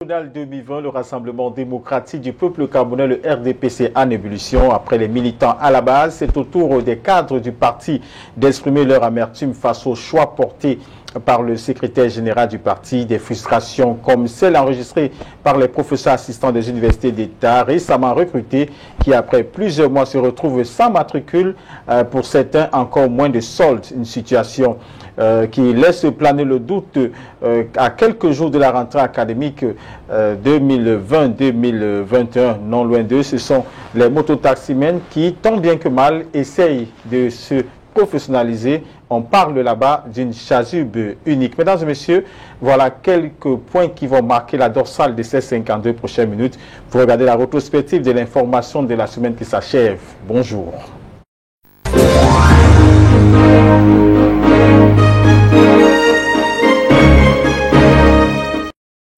National 2020, le Rassemblement démocratique du peuple camerounais, le RDPC, en ébullition. Après les militants à la base, c'est au tour des cadres du parti d'exprimer leur amertume face au choix porté par le secrétaire général du parti, des frustrations comme celle enregistrée par les professeurs assistants des universités d'État récemment recrutés qui, après plusieurs mois, se retrouvent sans matricule, pour certains encore moins de soldes, une situation qui laisse planer le doute à quelques jours de la rentrée académique 2020-2021. Non loin d'eux, ce sont les mototaximens qui, tant bien que mal, essayent de se professionnaliser. On parle là-bas d'une chasuble unique. Mesdames et messieurs, voilà quelques points qui vont marquer la dorsale de ces 52 prochaines minutes. Vous regardez la rétrospective de l'information de la semaine qui s'achève. Bonjour.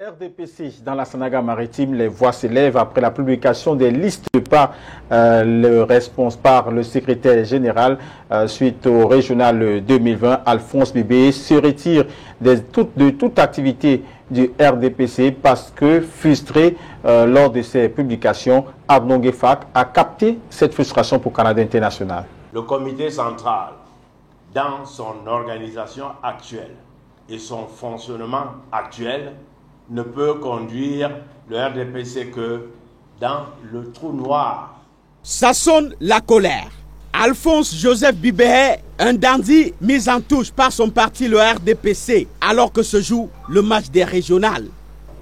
RDPC dans la Sanaga maritime, les voix s'élèvent après la publication des listes par le secrétaire général suite au régional 2020. Alphonse Bibé se retire de toute activité du RDPC parce que frustré lors de ses publications, Abnon Gefak a capté cette frustration pour Canada International. Le comité central, dans son organisation actuelle et son fonctionnement actuel, ne peut conduire le RDPC que dans le trou noir. Ça sonne la colère. Alphonse Joseph Bibé, un dandy mis en touche par son parti, le RDPC, alors que se joue le match des régionales.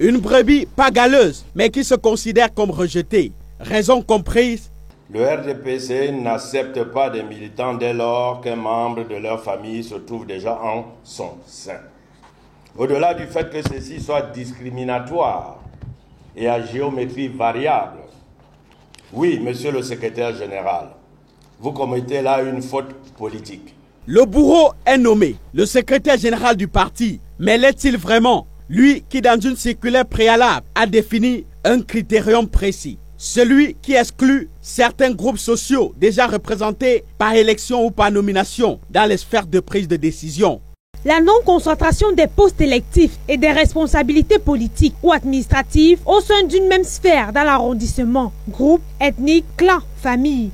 Une brebis pas galeuse, mais qui se considère comme rejetée. Raison comprise. Le RDPC n'accepte pas des militants dès lors qu'un membre de leur famille se trouve déjà en son sein. Au-delà du fait que ceci soit discriminatoire et à géométrie variable, oui, monsieur le secrétaire général, vous commettez là une faute politique. Le bourreau est nommé, le secrétaire général du parti, mais l'est-il vraiment? Lui qui, dans une circulaire préalable, a défini un critérium précis. Celui qui exclut certains groupes sociaux déjà représentés par élection ou par nomination dans les sphères de prise de décision. La non-concentration des postes électifs et des responsabilités politiques ou administratives au sein d'une même sphère dans l'arrondissement, groupe, ethnique, clan, famille.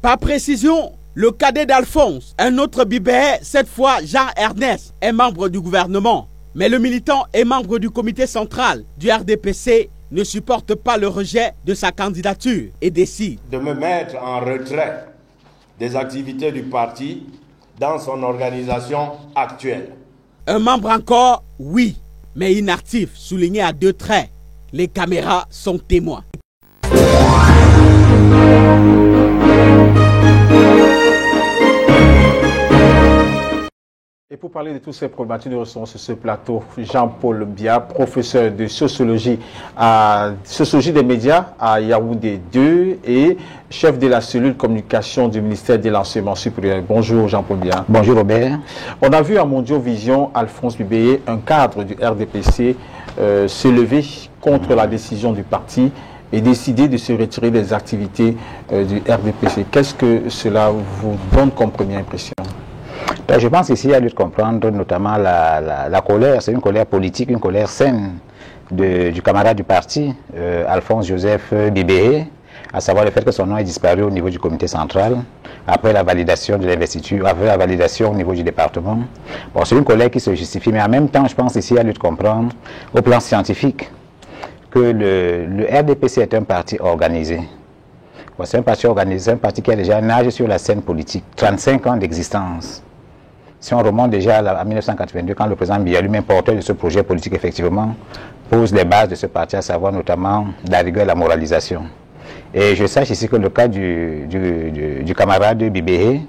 Par précision, le cadet d'Alphonse, un autre Bibé, cette fois Jean-Ernest, est membre du gouvernement. Mais le militant et membre du comité central du RDPC ne supporte pas le rejet de sa candidature et décide de me mettre en retrait des activités du parti dans son organisation actuelle. Un membre encore, oui, mais inactif, souligné à 2 traits. Les caméras sont témoins. Et pour parler de tous ces problématiques, nous recevons sur ce plateau Jean-Paul Bia, professeur de sociologie des médias à Yaoundé 2 et chef de la cellule communication du ministère de l'Enseignement supérieur. Bonjour Jean-Paul Bia. Bonjour Robert. On a vu à Mondiovision Alphonse Bibé, un cadre du RDPC, se lever contre la décision du parti et décider de se retirer des activités du RDPC. Qu'est-ce que cela vous donne comme première impression? Je pense ici, il y a lieu de comprendre notamment la colère. C'est une colère politique, une colère saine du camarade du parti, Alphonse Joseph Bibé, à savoir le fait que son nom est disparu au niveau du comité central, après la validation de l'investiture, après la validation au niveau du département. Bon, c'est une colère qui se justifie, mais en même temps, je pense ici, il y a lieu de comprendre, au plan scientifique, que le RDPC est un parti organisé. Bon, c'est un parti organisé, un parti qui a déjà nagé sur la scène politique, 35 ans d'existence. si on remonte déjà à 1982, quand le président Biya, lui-même porteur de ce projet politique, effectivement, pose les bases de ce parti, à savoir notamment la rigueur et la moralisation. Et je sache ici que le cas du camarade Bibéhé,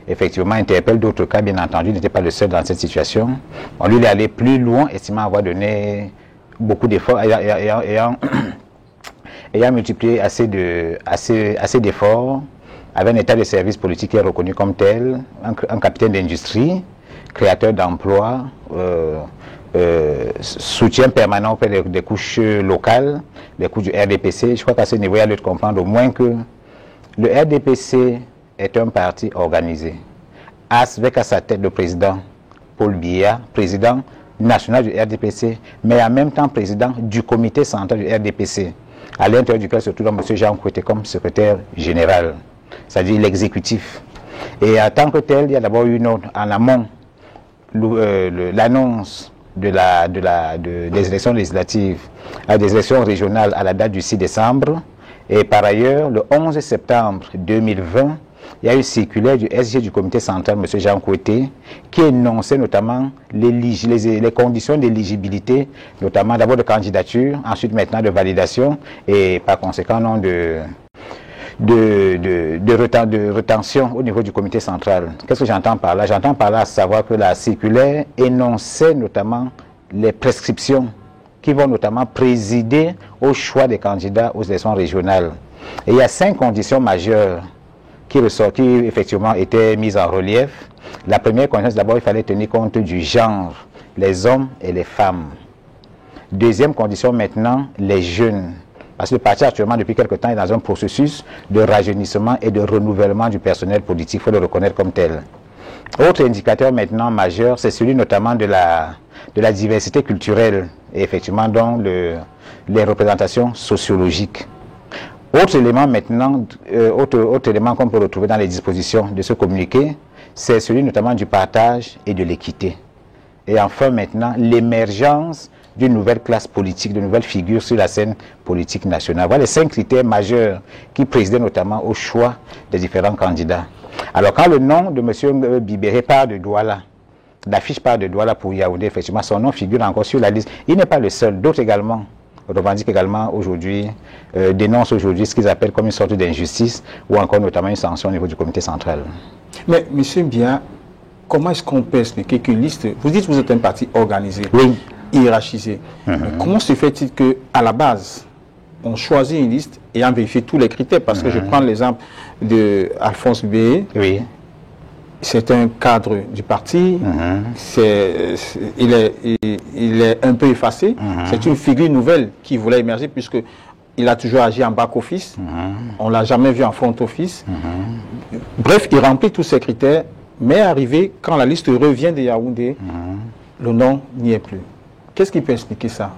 effectivement, interpelle d'autres cas, bien entendu, n'était pas le seul dans cette situation. On lui est allé plus loin, estimant avoir donné beaucoup d'efforts, ayant multiplié assez d'efforts, avec un état de service politique qui est reconnu comme tel, un capitaine d'industrie, créateur d'emplois, soutien permanent auprès des couches locales, des couches du RDPC. Je crois qu'à ce niveau, il y a lieu de comprendre au moins que le RDPC est un parti organisé, avec à sa tête le président Paul Biya, président national du RDPC, mais en même temps président du comité central du RDPC, à l'intérieur duquel se trouve M. Jean Kouété comme secrétaire général, c'est-à-dire l'exécutif. Et en tant que tel, il y a d'abord eu en amont l'annonce des élections législatives à des élections régionales à la date du 6 décembre. Et par ailleurs, le 11 septembre 2020, il y a eu une circulaire du SG du comité central, M. Jean Kouété, qui énonçait notamment les conditions d'éligibilité, notamment d'abord de candidature, ensuite maintenant de validation, et par conséquent non de rétention au niveau du comité central. Qu'est-ce que j'entends par là? J'entends par là à savoir que la circulaire énonçait notamment les prescriptions qui vont notamment présider au choix des candidats aux élections régionales. Et il y a 5 conditions majeures qui effectivement étaient mises en relief. La première condition, d'abord, il fallait tenir compte du genre, les hommes et les femmes. Deuxième condition maintenant, les jeunes. Parce que le parti actuellement, depuis quelque temps, est dans un processus de rajeunissement et de renouvellement du personnel politique, il faut le reconnaître comme tel. Autre indicateur maintenant majeur, c'est celui notamment de la diversité culturelle et effectivement donc les représentations sociologiques. Autre élément maintenant, autre élément qu'on peut retrouver dans les dispositions de ce communiqué, c'est celui notamment du partage et de l'équité. Et enfin maintenant, l'émergence d'une nouvelle classe politique, de nouvelles figures sur la scène politique nationale. Voilà les 5 critères majeurs qui présidaient notamment au choix des différents candidats. Alors quand le nom de M. Bibéhé part de Douala, l'affiche part de Douala pour Yaoundé, effectivement son nom figure encore sur la liste. Il n'est pas le seul, d'autres également revendiquent également aujourd'hui, dénoncent aujourd'hui ce qu'ils appellent comme une sorte d'injustice ou encore notamment une sanction au niveau du comité central. Mais M. Biya, comment est-ce qu'on peut expliquer qu'une liste, vous dites que vous êtes un parti organisé, oui, hiérarchisé. Comment se fait-il qu'à la base, on choisit une liste ayant vérifié tous les critères? Parce que je prends l'exemple d'Alphonse Bibéhé. Oui. C'est un cadre du parti, il est un peu effacé. C'est une figure nouvelle qui voulait émerger puisqu'il a toujours agi en back-office. On ne l'a jamais vu en front-office. Bref, il remplit tous ces critères, mais arrivé, quand la liste revient de Yaoundé, le nom n'y est plus. Qu'est-ce qui peut expliquer ça?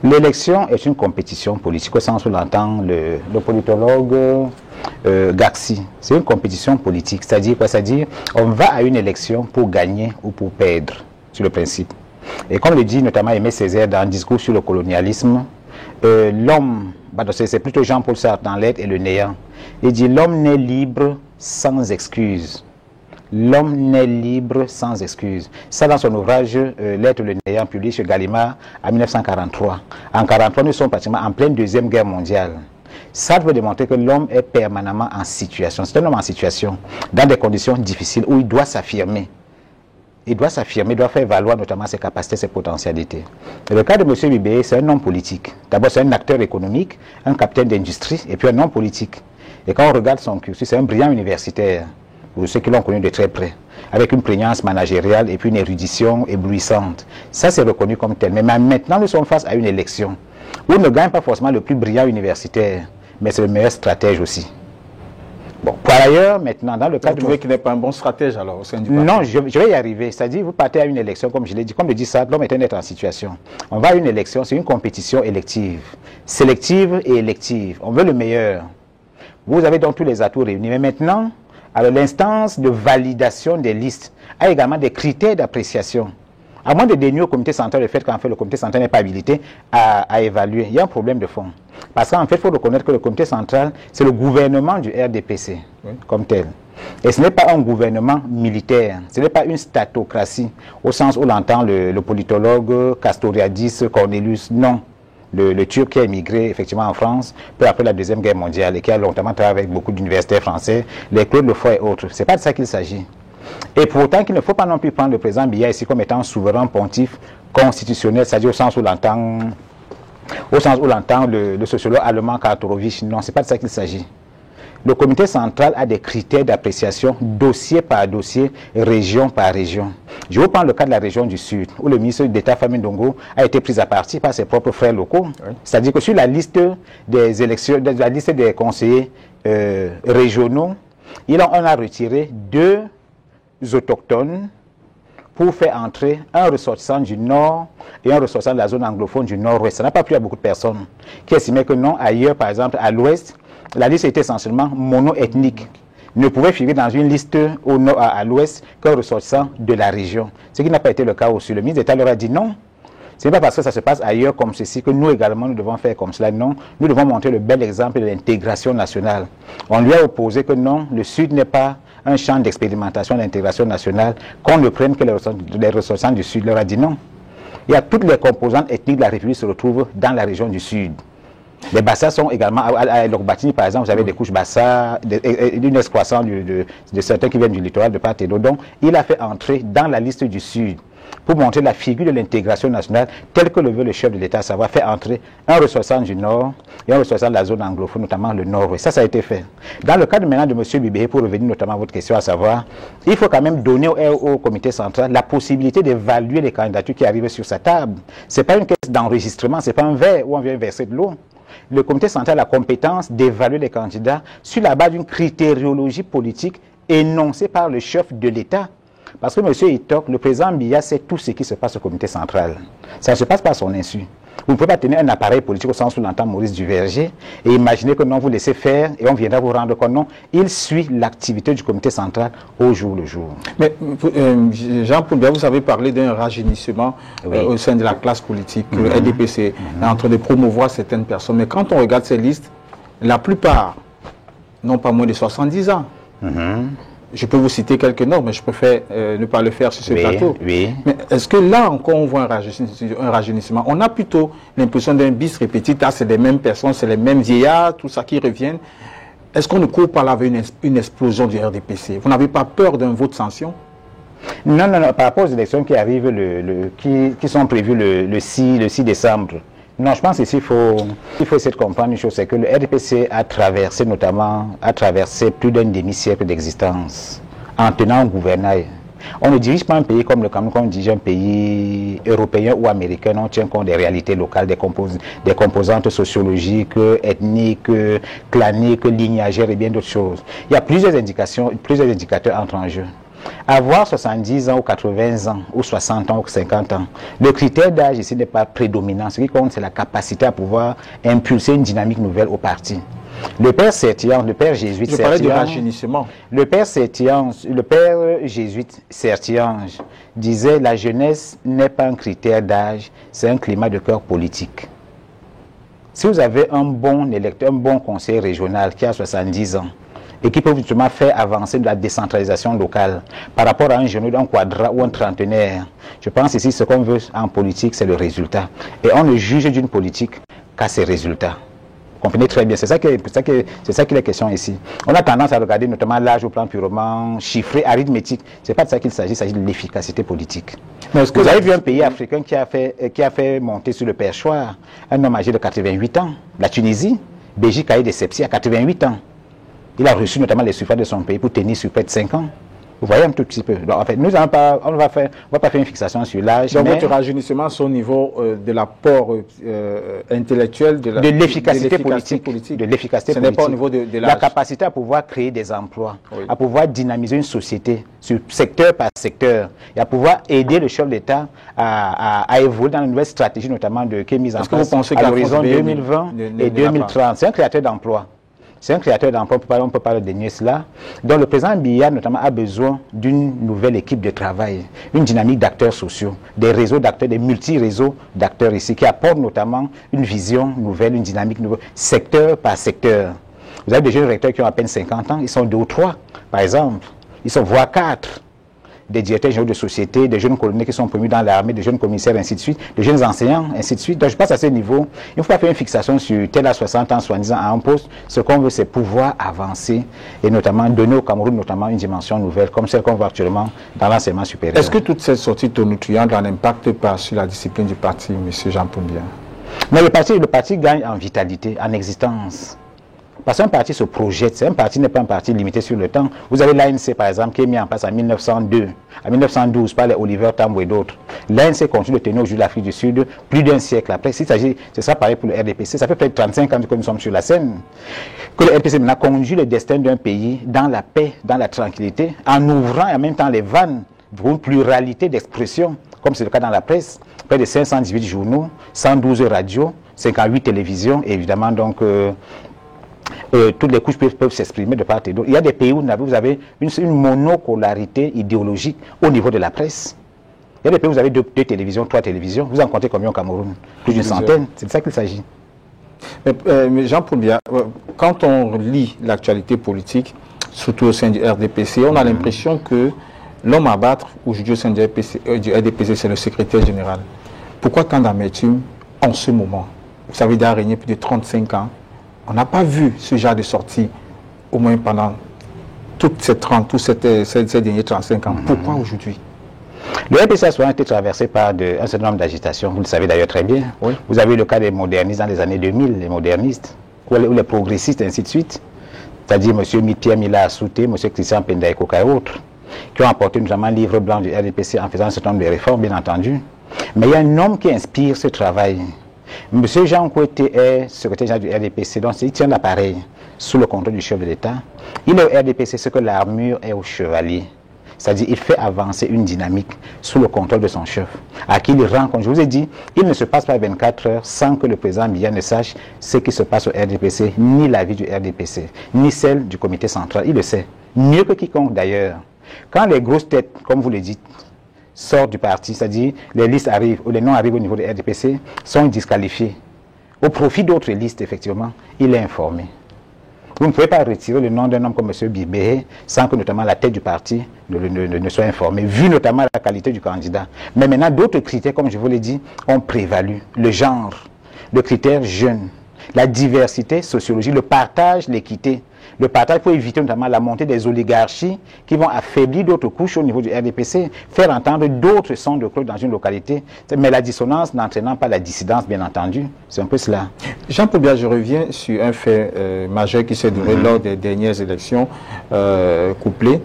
L'élection est une compétition politique, au sens où l'entend le politologue Gaxi. C'est une compétition politique, c'est-à-dire quoi? C'est-à-dire on va à une élection pour gagner ou pour perdre, sur le principe. Et comme le dit notamment Aimé Césaire dans un discours sur le colonialisme, l'homme, c'est plutôt Jean-Paul Sartre dans L'être et le néant, il dit l'homme n'est libre sans excuse. L'homme n'est libre sans excuse. Ça dans son ouvrage L'être le néant, publié chez Gallimard en 1943. En 1943, nous sommes pratiquement en pleine Deuxième Guerre mondiale. Ça veut démontrer que l'homme est permanemment en situation. C'est un homme en situation, dans des conditions difficiles, où il doit s'affirmer. Il doit s'affirmer, il doit faire valoir notamment ses capacités, ses potentialités. Et le cas de M. Bibéhé, c'est un homme politique. D'abord, c'est un acteur économique, un capitaine d'industrie, et puis un homme politique. Et quand on regarde son cursus, c'est un brillant universitaire, pour ceux qui l'ont connu de très près, avec une prégnance managériale et puis une érudition éblouissante. Ça, c'est reconnu comme tel. Mais maintenant, nous sommes face à une élection où on ne gagne pas forcément le plus brillant universitaire, mais c'est le meilleur stratège aussi. Bon, par ailleurs, maintenant, dans le cadre... Vous trouvez qu'il n'est pas un bon stratège, alors, au sein du parti? Non, je vais y arriver. C'est-à-dire, vous partez à une élection, comme je l'ai dit, comme le dit ça, l'homme est un être en situation. On va à une élection, c'est une compétition élective. Sélective et élective. On veut le meilleur. Vous avez donc tous les atouts réunis. Mais maintenant, alors l'instance de validation des listes a également des critères d'appréciation. À moins de dénier au comité central le fait qu'en fait le comité central n'est pas habilité à évaluer, il y a un problème de fond. Parce qu'en fait, il faut reconnaître que le comité central, c'est le gouvernement du RDPC, comme tel. Et ce n'est pas un gouvernement militaire, ce n'est pas une statocratie, au sens où l'entend le politologue Castoriadis Cornelius, non. Le Turc qui a émigré effectivement en France peu après la Deuxième Guerre mondiale et qui a longtemps travaillé avec beaucoup d'universitaires français, les Claude Lefort et autres. Ce n'est pas de ça qu'il s'agit. Et pour autant qu'il ne faut pas non plus prendre le président Biya ici comme étant un souverain pontife constitutionnel, c'est-à-dire au sens où l'entend le sociologue allemand Kartorovich. Non, ce n'est pas de ça qu'il s'agit. Le comité central a des critères d'appréciation dossier par dossier, région par région. Je vous prends le cas de la région du Sud, où le ministre d'État Famine Ndongo a été pris à partie par ses propres frères locaux. Oui. C'est-à-dire que sur la liste des élections, la liste des conseillers régionaux, on a retiré 2 autochtones pour faire entrer un ressortissant du Nord et un ressortissant de la zone anglophone du Nord-Ouest. Ça n'a pas plu à beaucoup de personnes qui estimaient que non, ailleurs, par exemple, à l'Ouest, la liste était essentiellement mono-ethnique. Ne pouvait figurer dans une liste au nord à l'ouest qu'un ressortissant de la région. Ce qui n'a pas été le cas aussi. Le ministre d'État leur a dit non. Ce n'est pas parce que ça se passe ailleurs comme ceci que nous également nous devons faire comme cela. Non, nous devons montrer le bel exemple de l'intégration nationale. On lui a opposé que non, le Sud n'est pas un champ d'expérimentation de l'intégration nationale, qu'on ne prenne que les ressortissants du Sud. Il leur a dit non. Il y a toutes les composantes ethniques de la République se retrouvent dans la région du Sud. Les Bassas sont également, à Lokbatini par exemple, vous avez des couches Bassa, une excroissance de certains qui viennent du littoral de part et d'autre. Donc, il a fait entrer dans la liste du Sud pour montrer la figure de l'intégration nationale telle que le veut le chef de l'État, savoir faire entrer un ressortissant du Nord et un ressortissant de la zone anglophone, notamment le Nord-Ouest. Ça a été fait. Dans le cadre maintenant de M. Bibé, pour revenir notamment à votre question, à savoir, il faut quand même donner au comité central la possibilité d'évaluer les candidatures qui arrivent sur sa table. Ce n'est pas une caisse d'enregistrement, ce n'est pas un verre où on vient verser de l'eau. Le comité central a la compétence d'évaluer les candidats sur la base d'une critériologie politique énoncée par le chef de l'État. Parce que M. Itok, le président Biya, sait tout ce qui se passe au comité central. Ça ne se passe pas à son insu. Vous ne pouvez pas tenir un appareil politique au sens où l'entend Maurice Duverger et imaginer que non, vous laissez faire et on viendra vous rendre compte. Non, il suit l'activité du comité central au jour le jour. Mais Jean-Paul Biya, vous avez parlé d'un rajeunissement au sein de la classe politique. Le RDPC est en train de promouvoir certaines personnes. Mais quand on regarde ces listes, la plupart n'ont pas moins de 70 ans. Je peux vous citer quelques noms, mais je préfère ne pas le faire sur ce plateau. Mais est-ce que là encore on voit un rajeunissement? On a plutôt l'impression d'un bis répétitif. C'est les mêmes personnes, c'est les mêmes vieillards, tout ça qui reviennent. Est-ce qu'on ne court pas là avec une explosion du RDPC? Vous n'avez pas peur d'un vote sanction? Non, non, non. Par rapport aux élections qui arrivent, qui sont prévues le 6 décembre, non, je pense qu'il faut essayer de comprendre une chose, c'est que le RDPC a traversé plus d'un demi-siècle d'existence en tenant un gouvernail. On ne dirige pas un pays comme le Cameroun, comme on dirige un pays européen ou américain. On tient compte des réalités locales, des composantes sociologiques, ethniques, claniques, lignagères et bien d'autres choses. Il y a plusieurs indicateurs entrent en jeu. Avoir 70 ans ou 80 ans ou 60 ans ou 50 ans, le critère d'âge ici n'est pas prédominant. Ce qui compte, c'est la capacité à pouvoir impulser une dynamique nouvelle au parti. Le père Sertian, le père jésuite Sertian... Je parlais du rajeunissement. Le père jésuite Sertiange disait « La jeunesse n'est pas un critère d'âge, c'est un climat de cœur politique ». Si vous avez un bon électeur, un bon conseiller régional qui a 70 ans, et qui peut justement faire avancer de la décentralisation locale par rapport à un jeune, un quadra ou un trentenaire. Je pense ici, ce qu'on veut en politique, c'est le résultat. Et on ne juge d'une politique qu'à ses résultats. Vous comprenez très bien, c'est ça qui est question ici. On a tendance à regarder notamment l'âge au plan purement chiffré, arithmétique. Ce n'est pas de ça qu'il s'agit, il s'agit de l'efficacité politique. Mais est-ce que vous avez vu un pays africain qui a fait monter sur le perchoir un homme âgé de 88 ans, la Tunisie, Béji Caïd de Sepsi à 88 ans. Il a reçu notamment les suffrages de son pays pour tenir sur près de 5 ans. Vous voyez un tout petit peu. Donc, en fait, nous on va pas faire une fixation sur l'âge. Donc votre rajeunissement, c'est au niveau de l'apport intellectuel, de l'efficacité politique. De l'efficacité politique. Ce n'est pas au niveau de l'âge. La capacité à pouvoir créer des emplois, à pouvoir dynamiser une société, sur secteur par secteur, et à pouvoir aider le chef d'État à évoluer dans une nouvelle stratégie, notamment qui est mise en place à l'horizon 2020 et 2030. C'est un créateur d'emplois. C'est un créateur d'emplois, on peut parler de cela. Donc le président Biya notamment a besoin d'une nouvelle équipe de travail, une dynamique d'acteurs sociaux, des réseaux d'acteurs, des multi-réseaux d'acteurs ici, qui apportent notamment une vision nouvelle, une dynamique nouvelle, secteur par secteur. Vous avez des jeunes recteurs qui ont à peine 50 ans, ils sont 2 ou 3, par exemple. Ils sont voire 4. Des directeurs généraux de société, des jeunes colonels qui sont promus dans l'armée, des jeunes commissaires, ainsi de suite, des jeunes enseignants, ainsi de suite. Donc je pense à ce niveau, il ne faut pas faire une fixation sur tel à 60 ans, soi-disant à un poste. Ce qu'on veut, c'est pouvoir avancer et notamment donner au Cameroun notamment une dimension nouvelle, comme celle qu'on voit actuellement dans l'enseignement supérieur. Est-ce que toute cette sortie tonitruante n'impacte pas sur la discipline du parti, M. Jean-Paul Biya? Mais le parti gagne en vitalité, en existence. Parce qu'un parti se projette, un parti n'est pas un parti limité sur le temps. Vous avez l'ANC par exemple qui est mis en place en 1912 par les Oliver Tambo et d'autres. L'ANC continue de tenir au jus de l'Afrique du Sud plus d'un siècle après. C'est ça pareil pour le RDPC, ça fait peut-être 35 ans que nous sommes sur la scène. Que le RDPC maintenant conduit le destin d'un pays dans la paix, dans la tranquillité, en ouvrant en même temps les vannes pour une pluralité d'expression, comme c'est le cas dans la presse. Près de 518 journaux, 112 radios, 58 télévisions, et évidemment donc... toutes les couches peuvent s'exprimer de part et d'autre. Il y a des pays où vous avez une monopolarité idéologique au niveau de la presse. Il y a des pays où vous avez 2 télévisions, 3 télévisions. Vous en comptez combien au Cameroun? Plus d'une centaine. C'est de ça qu'il s'agit. Mais Jean-Paul Biya, quand on lit l'actualité politique, surtout au sein du RDPC, on a l'impression que l'homme à battre aujourd'hui au sein du RDPC, c'est le secrétaire général. Pourquoi tant d'amertume en ce moment? Vous savez, il a régné plus de 35 ans. On n'a pas vu ce genre de sortie, au moins pendant tous ces derniers 35 ans. Pourquoi aujourd'hui? Le RDPC a souvent été traversé par un certain nombre d'agitations. Vous le savez d'ailleurs très bien. Oui. Vous avez eu le cas des modernistes dans les années 2000, les modernistes, ou les progressistes, ainsi de suite. C'est-à-dire M. Pierre Mila Assouté, M. Christian Penda Ekoka et autres, qui ont apporté notamment un livre blanc du RDPC en faisant un certain nombre de réformes, bien entendu. Mais il y a un homme qui inspire ce travail. M. Jean Kouete est secrétaire général du RDPC, donc il tient l'appareil sous le contrôle du chef de l'État. Il est au RDPC ce que l'armure est au chevalier. C'est-à-dire qu'il fait avancer une dynamique sous le contrôle de son chef, à qui il rend compte. Je vous ai dit, il ne se passe pas 24 heures sans que le président Biya ne sache ce qui se passe au RDPC, ni la vie du RDPC, ni celle du comité central. Il le sait, mieux que quiconque d'ailleurs. Quand les grosses têtes, comme vous le dites, sortent du parti, c'est-à-dire les listes arrivent, ou les noms arrivent au niveau du RDPC, sont disqualifiés. Au profit d'autres listes, effectivement, il est informé. Vous ne pouvez pas retirer le nom d'un homme comme M. Bibé sans que notamment la tête du parti ne soit informée, vu notamment la qualité du candidat. Mais maintenant, d'autres critères, comme je vous l'ai dit, ont prévalu. Le genre, le critère jeune, la diversité sociologique, le partage, l'équité. Le partage pour éviter notamment la montée des oligarchies qui vont affaiblir d'autres couches au niveau du RDPC, faire entendre d'autres sons de cloche dans une localité, mais la dissonance n'entraînant pas la dissidence, bien entendu. C'est un peu cela. Jean-Paul Biya, je reviens sur un fait majeur qui s'est déroulé lors des dernières élections couplées.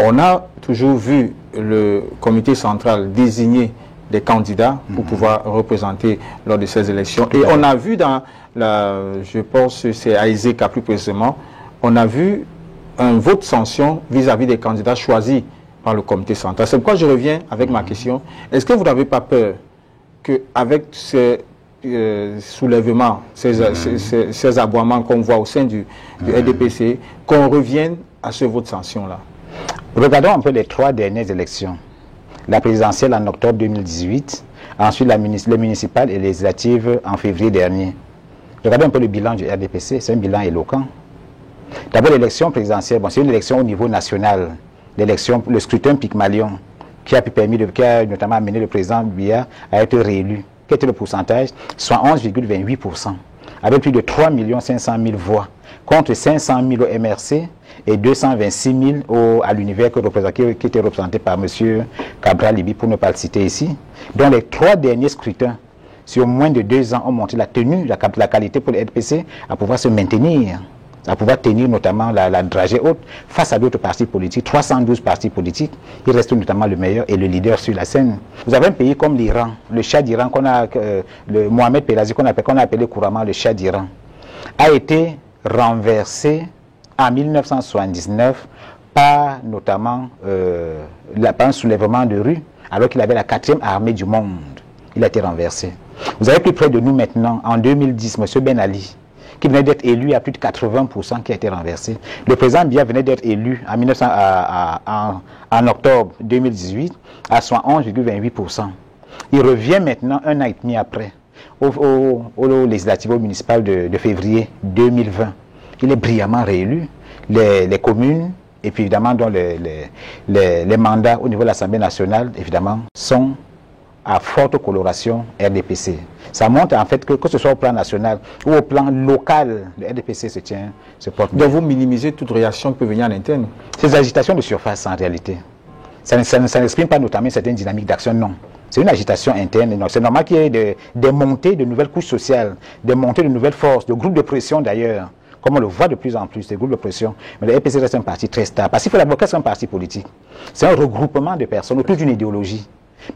On a toujours vu le comité central désigner des candidats pour pouvoir représenter lors de ces élections. Et on a vu dans je pense que c'est à Iseka plus précisément, on a vu un vote sanction vis-à-vis des candidats choisis par le comité central. C'est pourquoi je reviens avec ma question. Est-ce que vous n'avez pas peur qu'avec ces soulèvements, ces aboiements qu'on voit au sein du RDPC, qu'on revienne à ce vote sanction-là? Regardons un peu les 3 dernières élections. La présidentielle en octobre 2018, ensuite les municipales et les législatives en février dernier. Regardons un peu le bilan du RDPC, c'est un bilan éloquent. D'abord, l'élection présidentielle, c'est une élection au niveau national. Le scrutin Pygmalion, qui a notamment amené le président Biya à être réélu. Quel était le pourcentage? Soit 11,28%, avec plus de 3 500 000 voix, contre 500 000 au MRC et 226 000 à l'univers qui était représenté par M. Cabral Libi, pour ne pas le citer ici. Donc les 3 derniers scrutins, sur moins de 2 ans, ont montré la tenue, la qualité pour le RDPC à pouvoir se maintenir, à pouvoir tenir notamment la dragée haute face à d'autres partis politiques, 312 partis politiques. Il reste notamment le meilleur et le leader sur la scène. Vous avez un pays comme l'Iran, le Shah d'Iran, le Mohamed Pelazi, qu'on a appelé couramment le Shah d'Iran, a été renversé en 1979 par notamment un soulèvement de rue, alors qu'il avait la 4e armée du monde. Il a été renversé. Vous avez plus près de nous maintenant, en 2010, M. Ben Ali, qui venait d'être élu à plus de 80%, qui a été renversé. Le président Biya venait d'être élu en octobre 2018 à 11,28%. Il revient maintenant, 1 an et demi après, au législatif municipal de février 2020. il est brillamment réélu. Les communes, et puis évidemment dont les mandats au niveau de l'Assemblée nationale, évidemment, sont à forte coloration RDPC. Ça montre en fait que ce soit au plan national ou au plan local, le RDPC se porte bien. Donc vous minimisez toute réaction qui peut venir en interne? Ces agitations de surface en réalité, ça n'exprime pas notamment certaines dynamiques d'action, non. C'est une agitation interne. C'est normal qu'il y ait des montées de nouvelles couches sociales, des montées de nouvelles forces, de groupes de pression d'ailleurs, comme on le voit de plus en plus, des groupes de pression. Mais le RDPC reste un parti très stable. Parce qu'il faut d'abord, qu'est-ce qu'un parti politique? C'est un regroupement de personnes autour d'une idéologie.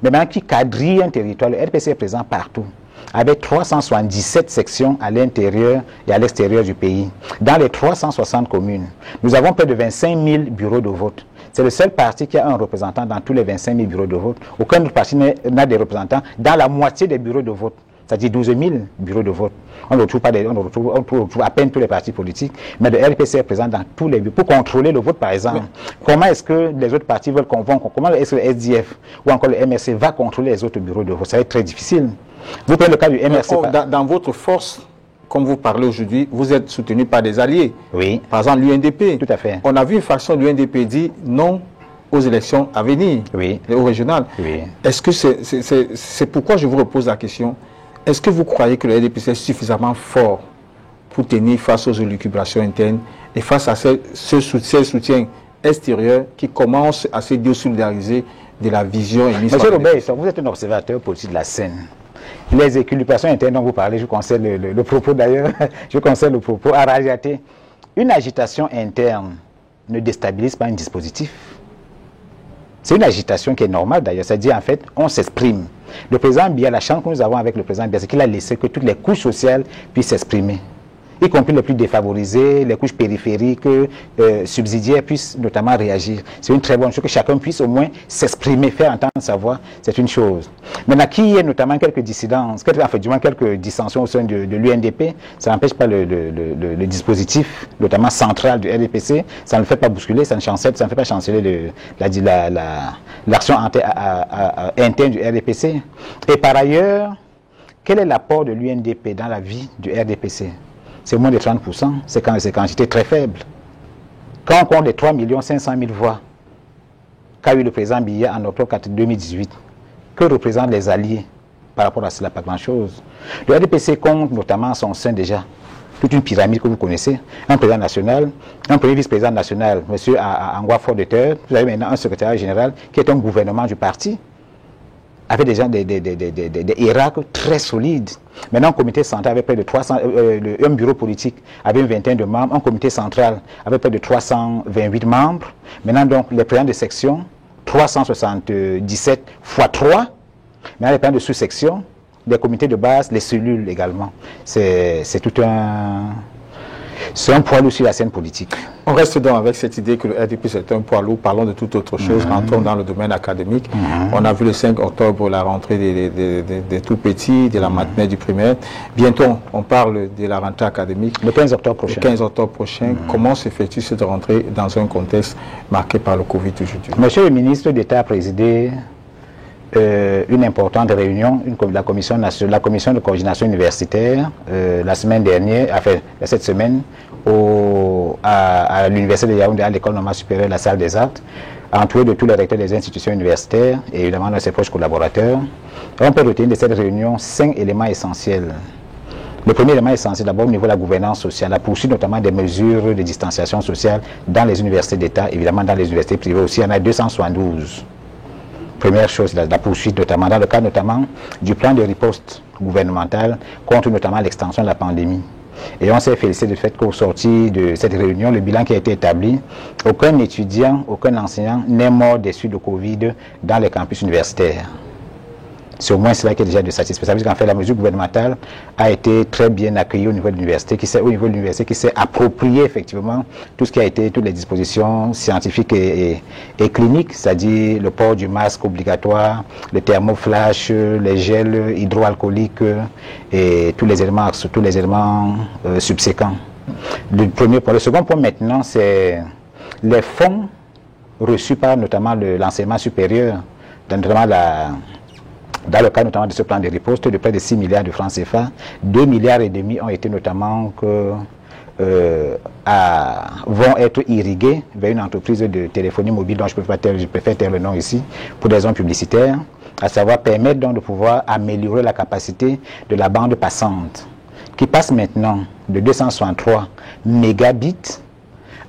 Mais maintenant qui quadrille un territoire, le RDPC est présent partout, avec 377 sections à l'intérieur et à l'extérieur du pays. Dans les 360 communes, nous avons près de 25 000 bureaux de vote. C'est le seul parti qui a un représentant dans tous les 25 000 bureaux de vote. Aucun autre parti n'a des représentants dans la moitié des bureaux de vote. C'est-à-dire 12 000 bureaux de vote. On ne retrouve à peine tous les partis politiques, mais le RDPC est présent dans tous les bureaux. Pour contrôler le vote, par exemple, comment est-ce que les autres partis veulent convaincre, comment est-ce que le SDF ou encore le MRC va contrôler les autres bureaux de vote? Ça va être très difficile. Vous prenez le cas du MRC. Dans votre force, comme vous parlez aujourd'hui, vous êtes soutenu par des alliés. Oui. Par exemple, l'UNDP. Tout à fait. On a vu une faction de l'UNDP dire non aux élections à venir, oui, et aux régionales. Oui. Est-ce que c'est pourquoi je vous repose la question? Est-ce que vous croyez que le RDPC est suffisamment fort pour tenir face aux élucubrations internes et face à ce soutien extérieur qui commence à se désolidariser de la vision émise? Monsieur Robert, vous êtes un observateur politique de la scène. Les élucubrations internes dont vous parlez, je conseille le propos d'ailleurs, je conseille le propos à Rajaté. Une agitation interne ne déstabilise pas un dispositif. C'est une agitation qui est normale d'ailleurs, c'est-à-dire en fait, on s'exprime. Le président Biya, la chance que nous avons avec le président Biya, c'est qu'il a laissé que toutes les couches sociales puissent s'exprimer, y compris les plus défavorisés, les couches périphériques, subsidiaires puissent notamment réagir. C'est une très bonne chose que chacun puisse au moins s'exprimer, faire entendre sa voix, c'est une chose. Maintenant, qu'il y ait notamment quelques dissidences, du moins quelques dissensions au sein de l'UNDP, ça n'empêche pas le dispositif, notamment central du RDPC, ça ne le fait pas bousculer, ça ne fait pas chanceler l'action interne du RDPC. Et par ailleurs, quel est l'apport de l'UNDP dans la vie du RDPC? C'est moins de 30%, c'est quantité très faible. Quand on compte les 3 500 000 voix qu'a eu le président Biya en octobre 2018, que représentent les alliés par rapport à cela? Pas grand-chose. Le RDPC compte notamment à son sein déjà toute une pyramide que vous connaissez, un président national, un premier vice-président national, M. Angwa Fordeter, vous avez maintenant un secrétaire général qui est un gouvernement du parti, avec des gens, des hiérarques très solides. Maintenant, un comité central avec près de 300, un bureau politique avec une vingtaine de membres, un comité central avec près de 328 membres. Maintenant, donc, les présidents de section, 377 x 3. Maintenant, les présidents de sous-section, les comités de base, les cellules également. C'est tout c'est un poids lourd sur la scène politique. On reste donc avec cette idée que le RDP c'est un poids lourd. Parlons de toute autre chose. Rentrons dans le domaine académique. On a vu le 5 octobre la rentrée des tout petits, de la matinée du primaire. Bientôt, on parle de la rentrée académique. Le 15 octobre prochain. Le 15 octobre prochain. Comment s'effectue cette rentrée dans un contexte marqué par le Covid aujourd'hui? Monsieur le ministre d'État a présidé une importante réunion, la commission de coordination universitaire, la semaine dernière, enfin cette semaine, à l'université de Yaoundé, à l'école normale supérieure de la salle des arts, entouré de tous les recteurs des institutions universitaires et évidemment de ses proches collaborateurs. On peut retenir de cette réunion 5 éléments essentiels. Le premier élément essentiel, d'abord au niveau de la gouvernance sociale, la poursuite notamment des mesures de distanciation sociale dans les universités d'État, évidemment dans les universités privées aussi, il y en a 272. Première chose, la poursuite notamment, dans le cadre notamment du plan de riposte gouvernemental contre notamment l'extension de la pandémie. Et on s'est félicité du fait qu'au sorti de cette réunion, le bilan qui a été établi, aucun étudiant, aucun enseignant n'est mort des suites de Covid dans les campus universitaires. C'est au moins cela qui est déjà de satisfait. Ça veut dire qu'en fait, la mesure gouvernementale a été très bien accueillie au niveau de l'université, qui s'est approprié effectivement tout ce qui a été, toutes les dispositions scientifiques et cliniques, c'est-à-dire le port du masque obligatoire, le thermoflash, les gels hydroalcooliques et tous les éléments subséquents. Le premier point. Le second point maintenant, c'est les fonds reçus par notamment l'enseignement supérieur, notamment dans le cas notamment de ce plan de riposte de près de 6 milliards de francs CFA, 2,5 milliards ont été notamment vont être irrigués vers une entreprise de téléphonie mobile dont je préfère taire le nom ici, pour des raisons publicitaires, à savoir permettre donc de pouvoir améliorer la capacité de la bande passante, qui passe maintenant de 263 mégabits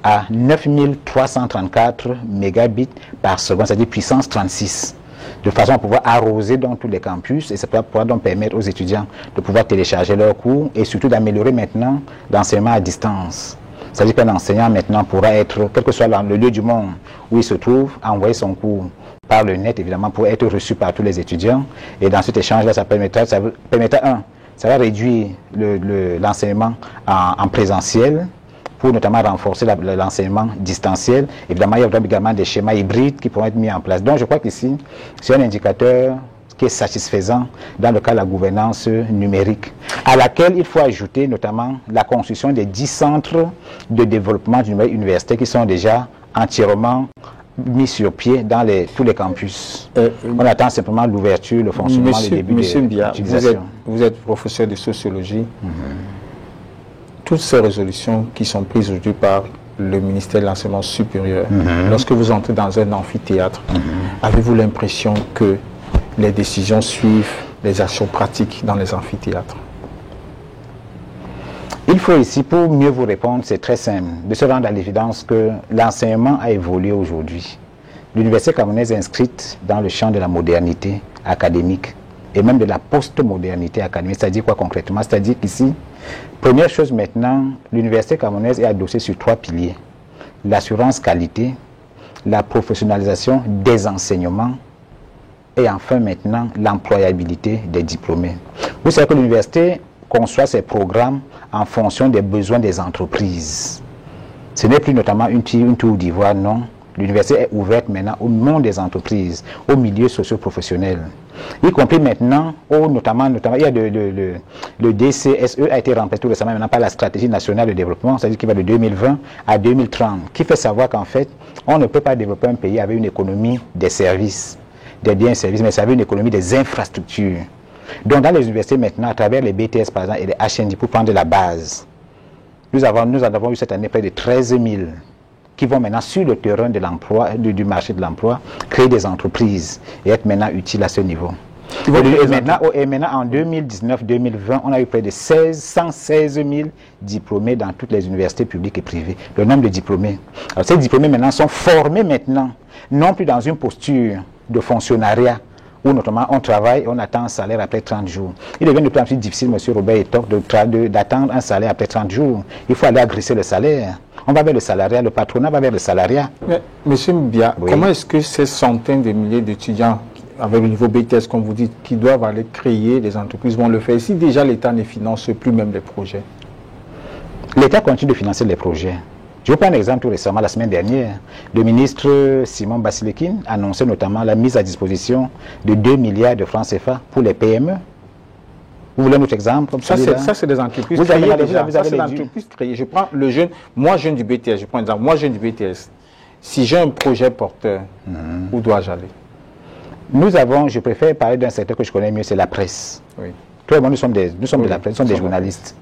à 9334 mégabits par seconde, c'est-à-dire puissance 36, de façon à pouvoir arroser dans tous les campus, et ça va pouvoir donc permettre aux étudiants de pouvoir télécharger leurs cours et surtout d'améliorer maintenant l'enseignement à distance. C'est-à-dire qu'un enseignant maintenant pourra être, quel que soit le lieu du monde où il se trouve, envoyer son cours par le net, évidemment, pour être reçu par tous les étudiants. Et dans cet échange-là, ça permettra ça va réduire l'enseignement en présentiel, pour notamment renforcer l'enseignement distanciel. Évidemment, il y a également des schémas hybrides qui pourront être mis en place. Donc, je crois qu'ici, c'est un indicateur qui est satisfaisant dans le cas de la gouvernance numérique, à laquelle il faut ajouter notamment la construction des 10 centres de développement du numérique universitaire qui sont déjà entièrement mis sur pied dans tous les campus. On attend simplement l'ouverture, le fonctionnement, le début de l'utilisation. Vous êtes professeur de sociologie. Toutes ces résolutions qui sont prises aujourd'hui par le ministère de l'Enseignement supérieur, lorsque vous entrez dans un amphithéâtre, avez-vous l'impression que les décisions suivent les actions pratiques dans les amphithéâtres? Il faut ici, pour mieux vous répondre, c'est très simple, de se rendre à l'évidence que l'enseignement a évolué aujourd'hui. L'université camerounaise est inscrite dans le champ de la modernité académique et même de la post-modernité académique. C'est-à-dire quoi concrètement? C'est-à-dire qu'ici, première chose maintenant, l'université camerounaise est adossée sur 3 piliers. L'assurance qualité, la professionnalisation des enseignements et enfin maintenant l'employabilité des diplômés. Vous savez que l'université conçoit ses programmes en fonction des besoins des entreprises. Ce n'est plus notamment une tour d'ivoire, non. L'université est ouverte maintenant au monde des entreprises, au milieu socio-professionnel. Y compris maintenant, notamment il y a le DCSE a été remplacé tout récemment maintenant par la stratégie nationale de développement, c'est-à-dire qui va de 2020 à 2030, qui fait savoir qu'en fait, on ne peut pas développer un pays avec une économie des services, des biens et services, mais ça veut une économie des infrastructures. Donc dans les universités maintenant, à travers les BTS par exemple et les HND, pour prendre la base, nous avons eu cette année près de 13 000 qui vont maintenant sur le terrain de l'emploi, du marché de l'emploi, créer des entreprises et être maintenant utiles à ce niveau. Et maintenant en 2019-2020, on a eu près de 116 000 diplômés dans toutes les universités publiques et privées. Le nombre de diplômés. Alors ces diplômés maintenant sont formés maintenant, non plus dans une posture de fonctionnariat, où notamment on travaille et on attend un salaire après 30 jours. Il devient de plus en plus difficile, M. Robert Etok, d'attendre un salaire après 30 jours. Il faut aller agresser le salaire. On va vers le salariat, le patronat va vers le salariat. Mais, M. Mbia, comment est-ce que ces centaines de milliers d'étudiants avec le niveau BTS, comme vous dites, qui doivent aller créer des entreprises, vont le faire si déjà l'État ne finance plus même les projets? L'État continue de financer les projets. Je vous prends un exemple tout récemment, la semaine dernière. Le ministre Simon Basilekin annonçait notamment la mise à disposition de 2 milliards de francs CFA pour les PME. Vous voulez un autre exemple comme ça, c'est des entreprises créées déjà. Ça, c'est des entreprises créées. Je prends le jeune, moi jeune du BTS, je prends un exemple, moi jeune du BTS. Si j'ai un projet porteur, où dois-je aller? Nous avons, je préfère parler d'un secteur que je connais mieux, c'est la presse. Oui. Tout le monde, nous sommes de la presse, nous sommes des journalistes.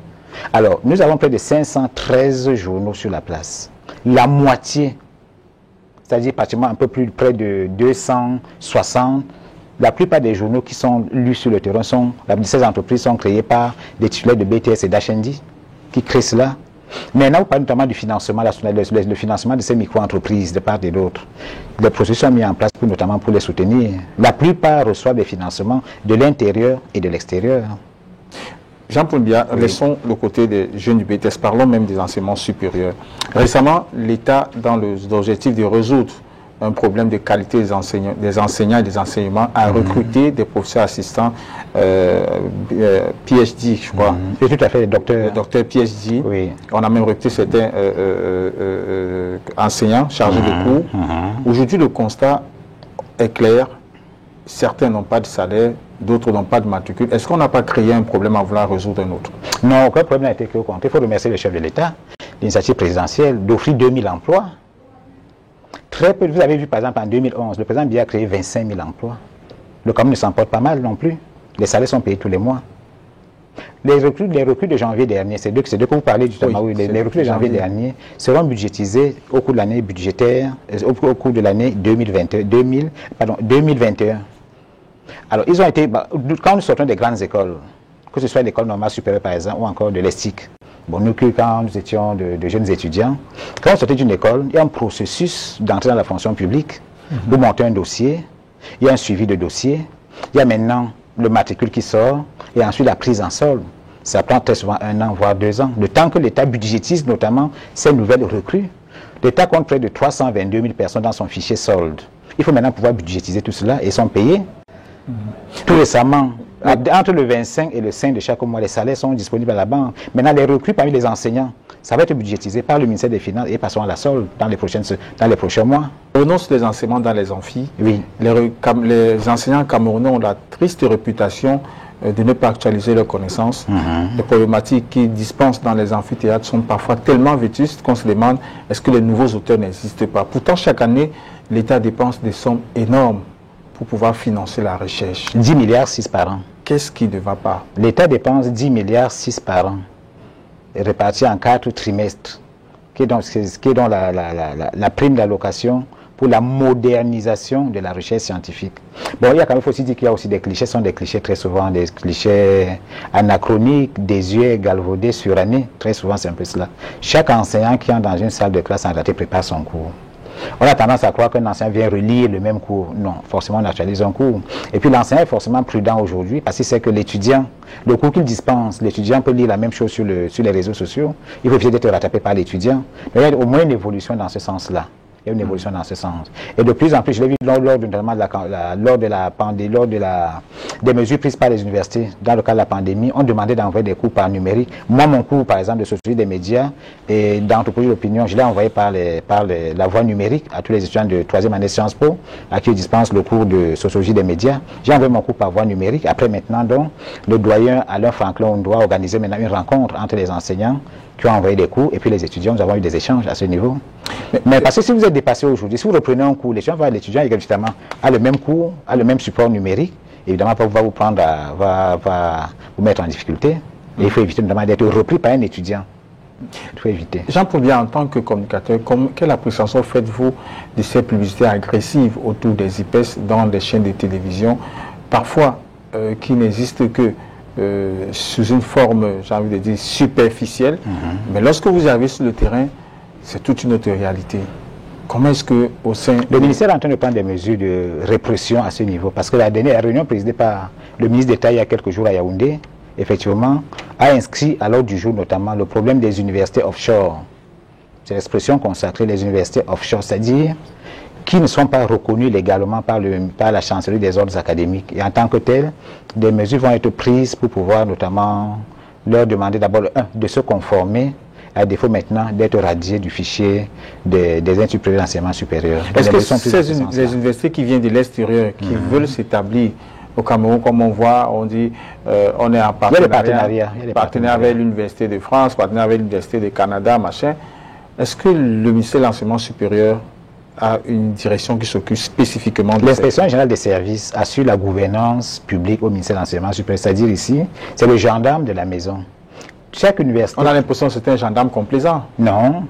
Alors, nous avons près de 513 journaux sur la place. La moitié, c'est-à-dire pratiquement un peu plus près de 260, la plupart des journaux qui sont lus sur le terrain ces entreprises sont créées par des titulaires de BTS et d'HND qui créent cela. Maintenant, vous parlez notamment du financement, le financement de ces micro-entreprises de part et d'autre. Les processus sont mis en place notamment pour les soutenir. La plupart reçoivent des financements de l'intérieur et de l'extérieur. Jean-Paul Mbia, laissons le côté des jeunes du BTS, parlons même des enseignements supérieurs. Récemment, l'État, dans l'objectif de résoudre un problème de qualité des enseignants et des enseignements, a recruté des professeurs assistants PhD, je crois. C'est tout à fait, docteur PhD. Oui. On a même recruté certains enseignants chargés de cours. Aujourd'hui, le constat est clair. Certains n'ont pas de salaire, d'autres n'ont pas de matricule. Est-ce qu'on n'a pas créé un problème à vouloir résoudre un autre? Non, aucun problème n'a été créé au compte. Il faut remercier le chef de l'État, l'initiative présidentielle, d'offrir 2000 emplois. Très peu, vous avez vu par exemple en 2011, le président Biya a créé 25 000 emplois. Le Cameroun ne s'en porte pas mal non plus. Les salaires sont payés tous les mois. Les recrues de janvier dernier, c'est deux que vous parlez justement, oui, les recrues de janvier dernier seront budgétisées au cours de l'année budgétaire, au cours de l'année 2021. Alors, ils ont été, quand nous sortons des grandes écoles, que ce soit l'école normale supérieure par exemple, ou encore de l'ESTIC, bon, nous, quand nous étions de jeunes étudiants, quand on sortait d'une école, il y a un processus d'entrée dans la fonction publique, vous montez un dossier, il y a un suivi de dossier, il y a maintenant le matricule qui sort, et ensuite la prise en solde. Ça prend très souvent 1 an, voire 2 ans. Le temps que l'État budgétise notamment ces nouvelles recrues, l'État compte près de 322 000 personnes dans son fichier solde. Il faut maintenant pouvoir budgétiser tout cela et ils sont payés. Tout récemment, entre le 25 et le 5 de chaque mois, les salaires sont disponibles à la banque. Maintenant, les recrues parmi les enseignants, ça va être budgétisé par le ministère des Finances et passons à la solde dans les prochains mois. Revenons sur les enseignements dans les amphis. Oui. Les enseignants camerounais ont la triste réputation de ne pas actualiser leurs connaissances. Les problématiques qu'ils dispensent dans les amphithéâtres sont parfois tellement vétustes qu'on se demande est-ce que les nouveaux auteurs n'existent pas. Pourtant, chaque année, l'État dépense des sommes énormes pour pouvoir financer la recherche. 10 milliards 6 par an. Qu'est-ce qui ne va pas? L'État dépense 10 milliards 6 par an, répartis en 4 trimestres, qui est donc la prime d'allocation pour la modernisation de la recherche scientifique. Bon, il y a quand même, faut aussi dire qu'il y a aussi des clichés, sont des clichés très souvent, des clichés anachroniques, désuets, galvaudés, surannés. Très souvent, c'est un peu cela. Chaque enseignant qui entre dans une salle de classe en réalité prépare son cours. On a tendance à croire qu'un enseignant vient relire le même cours. Non, forcément on actualise un cours. Et puis l'enseignant est forcément prudent aujourd'hui parce qu'il sait que l'étudiant, le cours qu'il dispense, l'étudiant peut lire la même chose sur les réseaux sociaux. Il faut éviter d'être rattrapé par l'étudiant. Mais il y a au moins une évolution dans ce sens-là. Il y a une évolution dans ce sens. Et de plus en plus, je l'ai vu lors des mesures prises par les universités, dans le cas de la pandémie, on demandait d'envoyer des cours par numérique. Moi, mon cours, par exemple, de sociologie des médias et d'anthropologie d'opinion, je l'ai envoyé par la voie numérique à tous les étudiants de 3e année Sciences Po, à qui je dispense le cours de sociologie des médias. J'ai envoyé mon cours par voie numérique. Après, maintenant, donc, le doyen Alain Franklin, on doit organiser maintenant une rencontre entre les enseignants qui ont envoyé des cours et puis les étudiants. Nous avons eu des échanges à ce niveau. Mais parce que si vous êtes dépassé aujourd'hui, si vous reprenez un cours, l'étudiant évidemment a le même cours, a le même support numérique, évidemment va vous prendre, va vous mettre en difficulté. Et il faut éviter notamment d'être repris par un étudiant. Il faut éviter. Jean-Paul Biya, en tant que communicateur, quelle appréciation faites-vous de ces publicités agressives autour des IPES dans des chaînes de télévision, parfois qui n'existent que sous une forme, j'ai envie de dire, superficielle, mais lorsque vous arrivez sur le terrain, c'est toute une autre réalité. Comment est-ce que au sein... Le ministère est en train de prendre des mesures de répression à ce niveau, parce que la dernière réunion présidée par le ministre d'État il y a quelques jours à Yaoundé, effectivement, a inscrit à l'ordre du jour notamment le problème des universités offshore. C'est l'expression consacrée, les universités offshore, c'est-à-dire qui ne sont pas reconnus légalement par la chancellerie des ordres académiques. Et en tant que tel, des mesures vont être prises pour pouvoir notamment leur demander d'abord de se conformer, à défaut maintenant d'être radiés du fichier des instituts privés d'enseignement supérieur. Est-ce que les universités qui viennent de l'extérieur, qui veulent s'établir au Cameroun, comme on voit, on dit, on est en partenariat avec l'Université de France, partenariat avec l'Université du Canada, machin. Est-ce que le ministère de l'Enseignement supérieur a une direction qui s'occupe spécifiquement de l'Inspection générale des services assure la gouvernance publique au ministère de l'Enseignement supérieur, c'est-à-dire ici, c'est le gendarme de la maison. Chaque université... On a l'impression que c'est un gendarme complaisant. Non,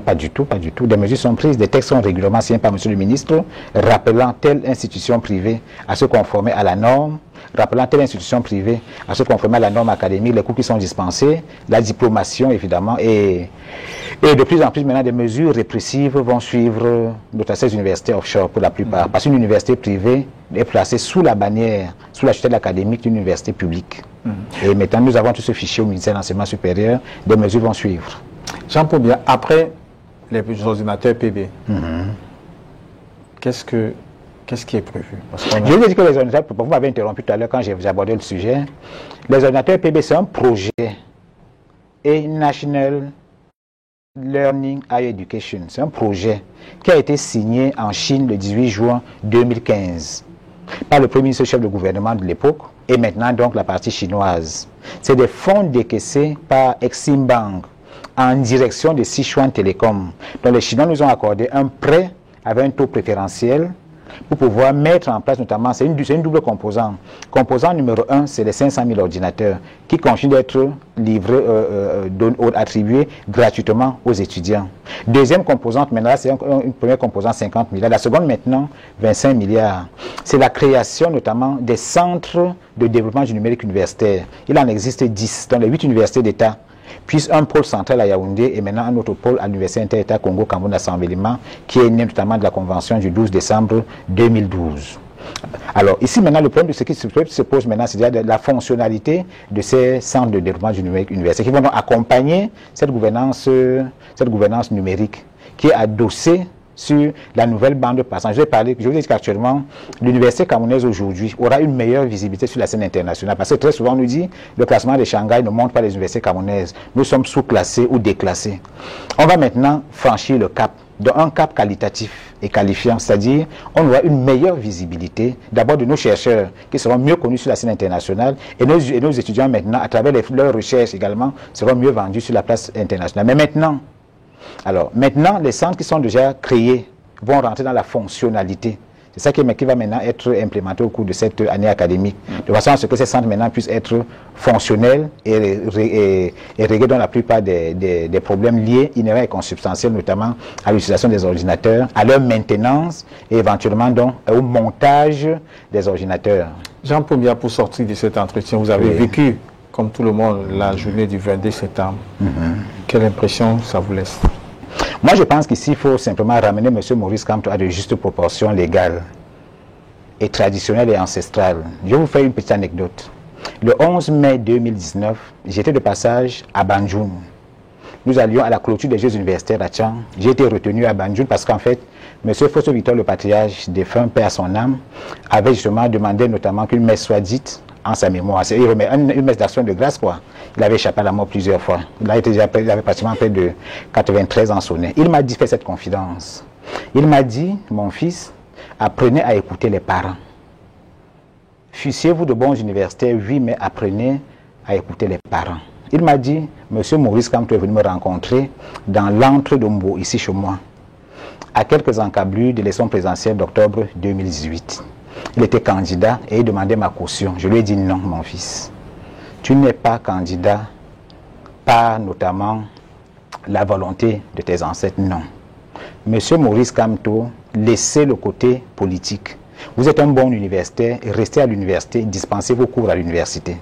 pas du tout, pas du tout. Des mesures sont prises, des textes sont régulièrement signés par M. le ministre, rappelant telle institution privée à se conformer à la norme, rappelant telle institution privée à se conformer à la norme académique, les cours qui sont dispensés, la diplomation évidemment, et de plus en plus maintenant des mesures répressives vont suivre ces universités offshore pour la plupart, parce qu'une université privée est placée sous la bannière, sous la tutelle académique d'une université publique. Et maintenant nous avons tout ce fichier au ministère de l'Enseignement supérieur, des mesures vont suivre. Jean-Paul Biya, après les ordinateurs PB, qu'est-ce qui est prévu? Je vous ai dit que les ordinateurs, vous m'avez interrompu tout à l'heure quand j'ai abordé le sujet, les ordinateurs PB c'est un projet et National Learning Higher Education, c'est un projet qui a été signé en Chine le 18 juin 2015 par le premier ministre chef de gouvernement de l'époque et maintenant donc la partie chinoise. C'est des fonds décaissés par Exim Bank en direction de Sichuan Telecom. Donc les Chinois nous ont accordé un prêt avec un taux préférentiel pour pouvoir mettre en place notamment, c'est une double composante. Composant numéro 1, c'est les 500 000 ordinateurs qui continuent d'être livrés, attribués gratuitement aux étudiants. Deuxième composante, maintenant, c'est une première composante 50 milliards. La seconde maintenant, 25 milliards. C'est la création notamment des centres de développement du numérique universitaire. Il en existe 10 dans les 8 universités d'État. Puis un pôle central à Yaoundé et maintenant un autre pôle à l'Université inter-État Congo-Cameroun Assemblement qui est né notamment de la convention du 12 décembre 2012. Alors ici maintenant le problème de ce qui se pose maintenant, c'est la fonctionnalité de ces centres de développement du numérique universitaire qui vont donc accompagner cette gouvernance numérique qui est adossée sur la nouvelle bande passante. Je vous ai dit qu'actuellement, l'université camerounaise aujourd'hui aura une meilleure visibilité sur la scène internationale. Parce que très souvent, on nous dit le classement de Shanghai ne montre pas les universités camerounaises. Nous sommes sous-classés ou déclassés. On va maintenant franchir le cap, un cap qualitatif et qualifiant, c'est-à-dire on aura une meilleure visibilité d'abord de nos chercheurs qui seront mieux connus sur la scène internationale et nos étudiants maintenant, à travers leurs recherches également, seront mieux vendus sur la place internationale. Mais maintenant, les centres qui sont déjà créés vont rentrer dans la fonctionnalité. C'est ça qui va maintenant être implémenté au cours de cette année académique. De façon à ce que ces centres maintenant puissent être fonctionnels et régler dans la plupart des problèmes liés, inhérents et consubstantiels, notamment à l'utilisation des ordinateurs, à leur maintenance et éventuellement donc au montage des ordinateurs. Jean Pomia, pour sortir de cet entretien, vous avez vécu, comme tout le monde, la journée du 22 septembre. Quelle impression ça vous laisse? Moi, je pense qu'ici, il faut simplement ramener M. Maurice Kamto à de justes proportions légales et traditionnelles et ancestrales. Je vais vous faire une petite anecdote. Le 11 mai 2019, j'étais de passage à Banjul. Nous allions à la clôture des Jeux universitaires à Tchang. J'ai été retenu à Banjul parce qu'en fait, M. Fosso Victor, le patriarche défunt, paix à son âme, avait justement demandé notamment qu'une messe soit dite en sa mémoire. C'est une messe d'action de grâce, quoi. Il avait échappé à la mort plusieurs fois. Il avait pratiquement près de 93 ans sonné. Il m'a dit, fait cette confidence. Il m'a dit, mon fils, apprenez à écouter les parents. Fussiez-vous de bons universitaires, oui, mais apprenez à écouter les parents. Il m'a dit, Monsieur Maurice Kamto est venu me rencontrer dans l'antre d'Ombo, ici chez moi, à quelques encablures de l'élection présidentielle d'octobre 2018. Il était candidat et il demandait ma caution. Je lui ai dit non, mon fils. Tu n'es pas candidat par notamment la volonté de tes ancêtres, non. Monsieur Maurice Kamto, laissez le côté politique. Vous êtes un bon universitaire, restez à l'université, dispensez vos cours à l'université.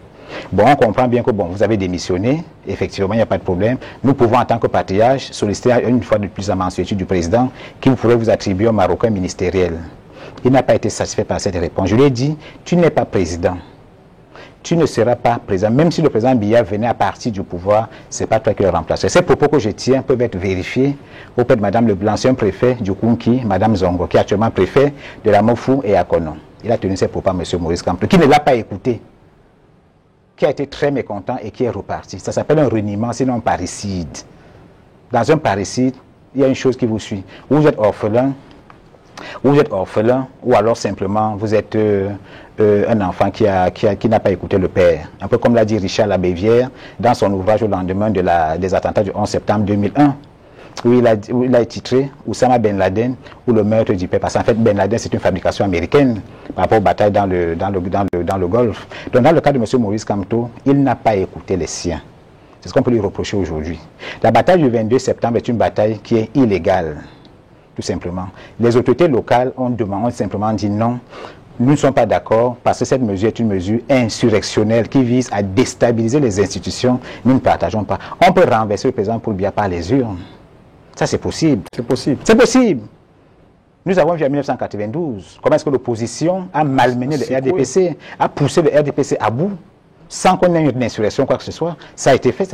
Bon, on comprend bien que bon, vous avez démissionné, effectivement, il n'y a pas de problème. Nous pouvons, en tant que patriarche, solliciter une fois de plus la mensuétude du président qui pourrait vous attribuer un marocain ministériel. Il n'a pas été satisfait par cette réponse. Je lui ai dit, tu n'es pas président. Tu ne seras pas président. Même si le président Biya venait à partir du pouvoir, ce n'est pas toi qui le remplaceras. Ces propos que je tiens peuvent être vérifiés auprès de Mme Leblanc, l'ancien préfet du Kunki, Mme Zongo, qui est actuellement préfet de la Mofou et à Konon. Il a tenu ses propos à M. Maurice Kamto, qui ne l'a pas écouté, qui a été très mécontent et qui est reparti. Ça s'appelle un reniement, sinon un parricide. Dans un parricide, il y a une chose qui vous suit. Vous êtes orphelin, ou alors simplement vous être un enfant qui n'a pas écouté le père. Un peu comme l'a dit Richard Labévière dans son ouvrage au lendemain des attentats du 11 septembre 2001, où il a titré Oussama Ben Laden ou le meurtre du père. Parce qu'en fait, Ben Laden, c'est une fabrication américaine par rapport aux batailles dans le Golfe. Donc dans le cas de M. Maurice Kamto, il n'a pas écouté les siens. C'est ce qu'on peut lui reprocher aujourd'hui. La bataille du 22 septembre est une bataille qui est illégale. Tout simplement. Les autorités locales ont simplement dit non, nous ne sommes pas d'accord parce que cette mesure est une mesure insurrectionnelle qui vise à déstabiliser les institutions. Nous ne partageons pas. On peut renverser le président Paul-Biya par les urnes. Ça, c'est possible. C'est possible. C'est possible. Nous avons vu en 1992 comment est-ce que l'opposition a malmené le RDPC, a poussé le RDPC à bout, sans qu'on ait une insurrection, quoi que ce soit. Ça a été fait.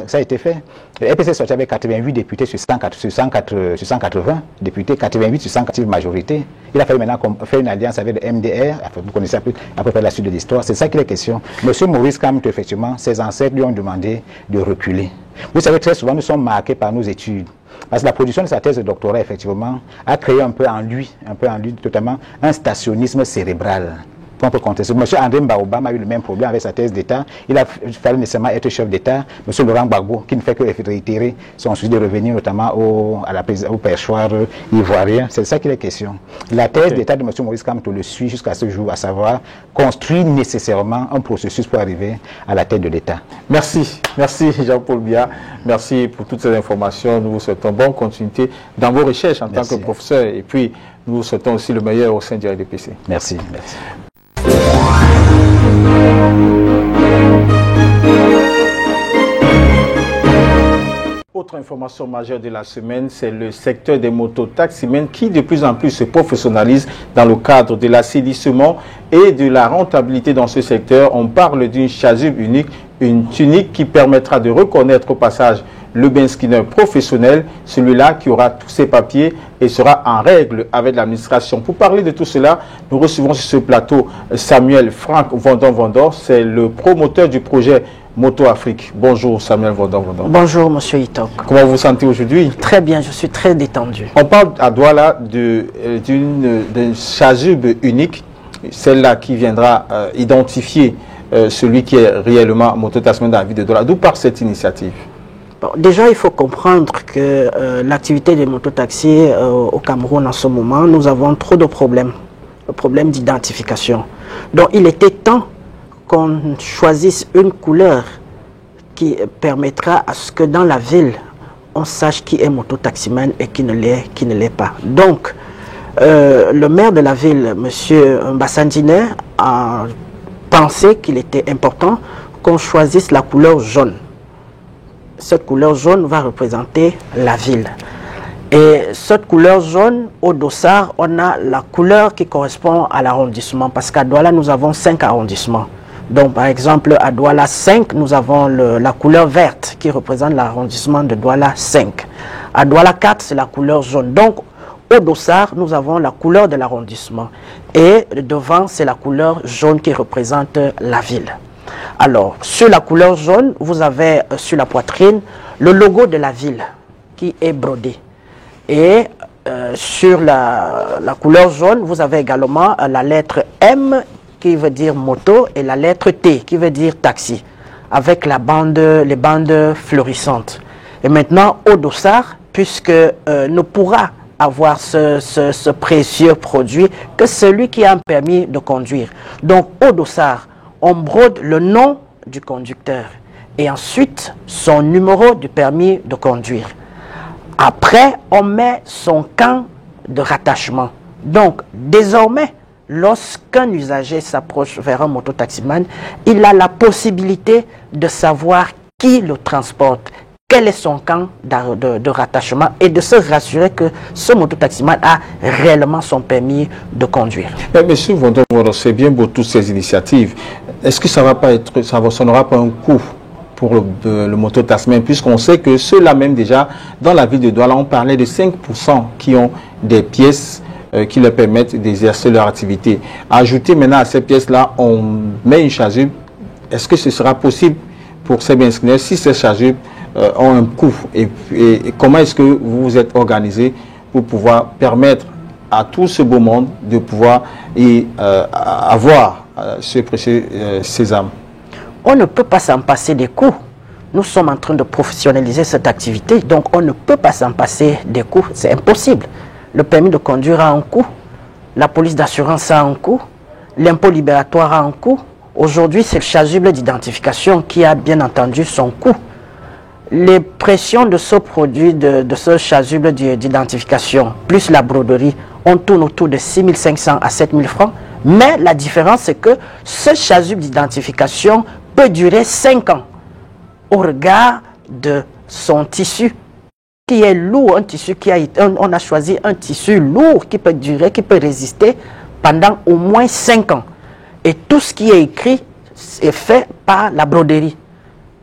Le RDPC sorti avec 88 députés sur 180 députés, 88 sur 180 majorité. Il a fallu maintenant faire une alliance avec le MDR, vous connaissez à peu près la suite de l'histoire. C'est ça qu'il est question. Monsieur Maurice Kamto, effectivement, ses ancêtres lui ont demandé de reculer. Vous savez, très souvent, nous sommes marqués par nos études. Parce que la production de sa thèse de doctorat, effectivement, a créé un peu en lui, totalement, un stationnisme cérébral. propre contexte. M. André Mbaobam a eu le même problème avec sa thèse d'État. Il a fallu nécessairement être chef d'État. M. Laurent Gbagbo, qui ne fait que réitérer son souci de revenir notamment au perchoir ivoirien. C'est ça qu'il est question. La thèse d'État de M. Maurice Kamto le suit jusqu'à ce jour, à savoir construire nécessairement un processus pour arriver à la tête de l'État. Merci. Merci Jean-Paul Biya. Merci pour toutes ces informations. Nous vous souhaitons bonne continuité dans vos recherches en tant que professeur. Et puis, nous vous souhaitons aussi le meilleur au sein du RDPC. Merci. Merci. Autre information majeure de la semaine, c'est le secteur des mototaximens qui de plus en plus se professionnalise dans le cadre de l'assainissement et de la rentabilité dans ce secteur. On parle d'une chasuble unique, une tunique qui permettra de reconnaître au passage le benskineur professionnel, celui-là qui aura tous ses papiers et sera en règle avec l'administration. Pour parler de tout cela, nous recevons sur ce plateau Samuel Franck Vendon-Vendor, c'est le promoteur du projet Moto Afrique. Bonjour Samuel Vendon-Vendor. Bonjour Monsieur Itok. Comment vous vous sentez aujourd'hui? Très bien, je suis très détendu. On parle à Douala d'une chasuble unique, celle-là qui viendra identifier celui qui est réellement mototaximan dans la ville de Douala. D'où part cette initiative? Bon, déjà, il faut comprendre que l'activité des mototaxis au Cameroun en ce moment, nous avons trop de problèmes. Le problème d'identification. Donc, il était temps qu'on choisisse une couleur qui permettra à ce que dans la ville, on sache qui est mototaximan et qui ne l'est pas. Donc, le maire de la ville, M. Mbassandine, a pensé qu'il était important qu'on choisisse la couleur jaune. Cette couleur jaune va représenter la ville. Et cette couleur jaune, au dossard, on a la couleur qui correspond à l'arrondissement. Parce qu'à Douala, nous avons 5 arrondissements. Donc, par exemple, à Douala 5, nous avons la couleur verte qui représente l'arrondissement de Douala 5. À Douala 4, c'est la couleur jaune. Donc, au dossard, nous avons la couleur de l'arrondissement. Et devant, c'est la couleur jaune qui représente la ville. Alors, sur la couleur jaune, vous avez sur la poitrine le logo de la ville qui est brodé. Et sur la couleur jaune, vous avez également la lettre M qui veut dire moto et la lettre T qui veut dire taxi, avec les bandes florissantes. Et maintenant, au dossard, puisque ne pourra avoir ce précieux produit que celui qui a un permis de conduire. Donc, au dossard, on brode le nom du conducteur et ensuite son numéro du permis de conduire. Après, on met son camp de rattachement. Donc, désormais, lorsqu'un usager s'approche vers un mototaximan, il a la possibilité de savoir qui le transporte, quel est son camp de rattachement et de se rassurer que ce mototaximan a réellement son permis de conduire. Mais monsieur Vendon, c'est bien beau toutes ces initiatives. Est-ce que ça n'aura pas un coût pour le mototaximan, puisqu'on sait que ceux-là même déjà, dans la ville de Douala, on parlait de 5% qui ont des pièces qui leur permettent d'exercer leur activité. Ajouter maintenant à ces pièces-là, on met une chasuble. Est-ce que ce sera possible pour ces benskineurs si ces chasubes ont un coût et comment est-ce que vous vous êtes organisé pour pouvoir permettre à tout ce beau monde de pouvoir avoir ce précieux sésame? On ne peut pas s'en passer des coûts. Nous sommes en train de professionnaliser cette activité, donc on ne peut pas s'en passer des coûts. C'est impossible. Le permis de conduire a un coût, la police d'assurance a un coût, l'impôt libératoire a un coût. Aujourd'hui, c'est le chasuble d'identification qui a bien entendu son coût. Les pressions de ce produit, de ce chasuble d'identification, plus la broderie, on tourne autour de 6 500 à 7 000 francs. Mais la différence, c'est que ce chasuble d'identification peut durer 5 ans au regard de son tissu qui est lourd, un tissu on a choisi un tissu lourd qui peut durer, qui peut résister pendant au moins 5 ans. Et tout ce qui est écrit est fait par la broderie.